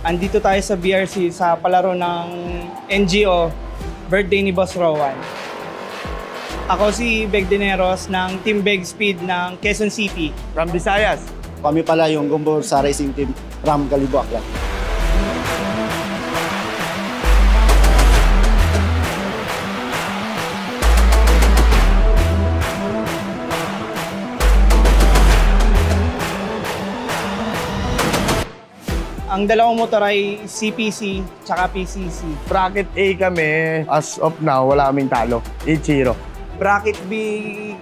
Andito tayo sa BRC sa palaro ng NGO, birthday ni Boss Rowan. Ako si Beg Dineros ng Team Beg Speed ng Quezon City. From Visayas. Kami pala yung Gumbor sa racing team, Ram Kalibo Aklan. Ang dalawang motor ay CPC tsaka PCC. Bracket A kami. As of now, wala kaming talo. Ichiro. Bracket B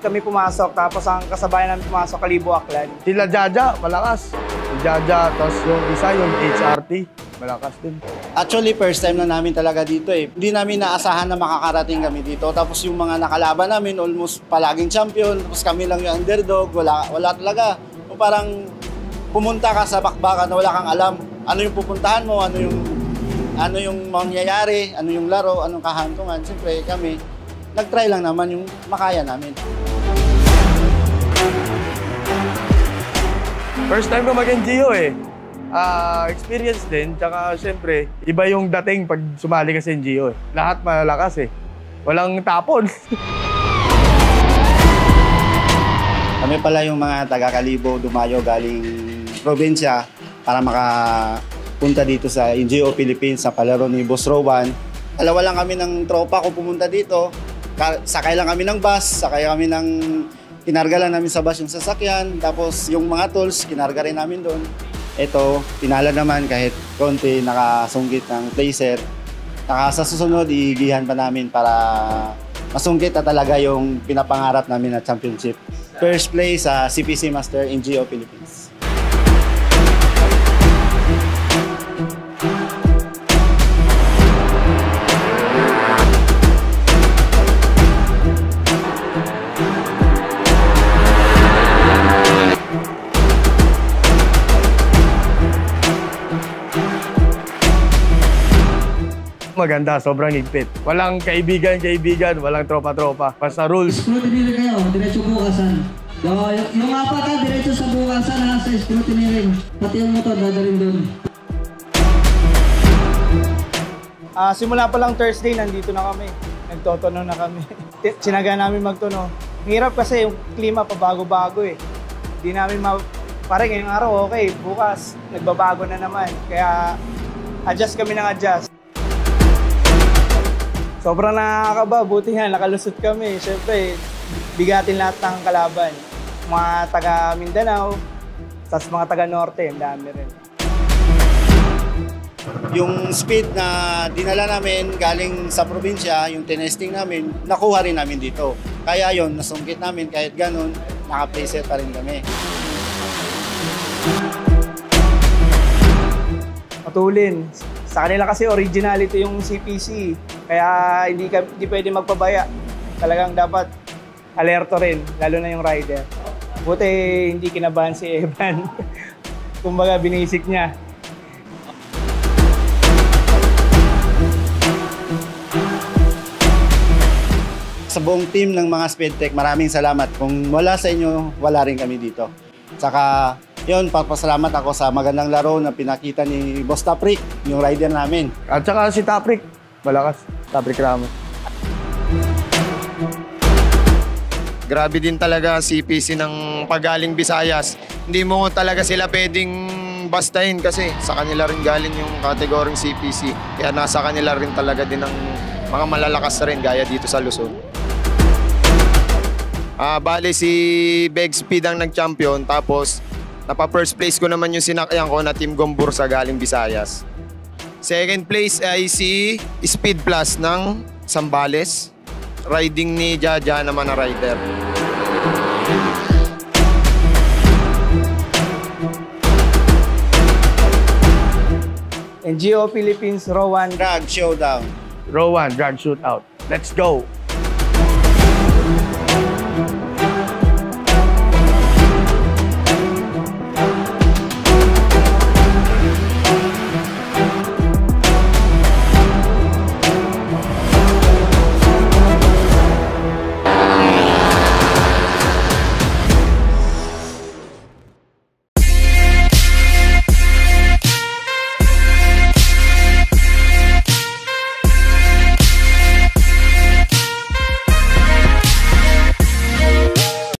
kami pumasok, tapos ang kasabayan namin pumasok, Kalibo Aklan. Sila Jaja, malakas. Si Jaja, tapos yung isa, yung HRT, malakas din. Actually, first time na namin talaga dito eh. Hindi namin naasahan na makakarating kami dito. Tapos yung mga nakalaban namin, almost palaging champion. Tapos kami lang yung underdog, wala talaga. O parang pumunta ka sa bakbakan na wala kang alam. Ano yung pupuntahan mo, ano yung mangyayari, ano yung laro, anong kahantungan. Siyempre kami, nag-try lang naman yung makaya namin. First time ko mag-NGO eh. Experience din, tsaka siyempre, iba yung dating pag sumali ka sa NGO eh. Lahat malalakas eh. Walang tapon. Kami pala yung mga taga-Kalibo, dumayo galing probinsya para makapunta dito sa NGO Philippines sa palaro ni Boss Rowan. Dalawa lang kami ng tropa ko pumunta dito. Sakay lang kami ng bus, kinarga lang namin sa bus yung sasakyan. Tapos yung mga tools, kinarga rin namin doon. Ito, pinala naman kahit konti, nakasungkit ng placer. Sa susunod, iigihan pa namin para masungkit na talaga yung pinapangarap namin na championship. First place sa CPC Master NGO Philippines. Maganda, sobrang higpit. Walang kaibigan, walang tropa-tropa. Basta rules. Scrutiny ring kayo, diretso bukasan. Yung apat ka, diretso sa bukasan ha, sa scrutiny ring. Pati yung motor, dadalhin doon. Simula pa lang Thursday, nandito na kami. Nagtotono na kami. Sinaga namin magtono. Hirap kasi yung klima pabago-bago eh. Di namin parang ngayong araw okay, bukas nagbabago na naman. Kaya adjust kami ng adjust. Sobrang nakakaba, buti nga, nakalusot kami. Siyempre, bigatin lahat ng kalaban. Mga taga Mindanao, tapos mga taga Norte, ang dami rin. Yung speed na dinala namin galing sa probinsya, yung tinesting namin, nakuha rin namin dito. Kaya yon, nasungkit namin kahit ganun, naka-playset pa rin kami. Matulin. Sa kanila kasi originality yung CPC. Kaya hindi pwede magpabaya. Talagang dapat alerto rin, lalo na yung rider. Buti hindi kinabahan si Evan. Kumbaga binisik niya. Sa buong team ng mga Speedtech, maraming salamat. Kung wala sa inyo, wala rin kami dito. Saka yun, papasalamat ako sa magandang laro na pinakita ni Boss Taprik, yung rider namin. At saka si Taprik, malakas. Taprik Ramos. Grabe din talaga CPC ng pagaling Visayas. Hindi mo talaga sila pwedeng bastahin kasi sa kanila rin galing yung kategoring CPC. Kaya nasa kanila rin talaga din ng mga malalakas rin gaya dito sa Luzon. Bale si Beg Speed ang nag-champion, tapos napa-first place ko naman yung sinakyan ko na Team Gumbor sa galing Visayas. Second place ay si Speed Plus ng Zambales. Riding ni Jaja naman na rider. NGO Philippines, Rowan. Drag Showdown. Rowan, drag shootout. Let's go!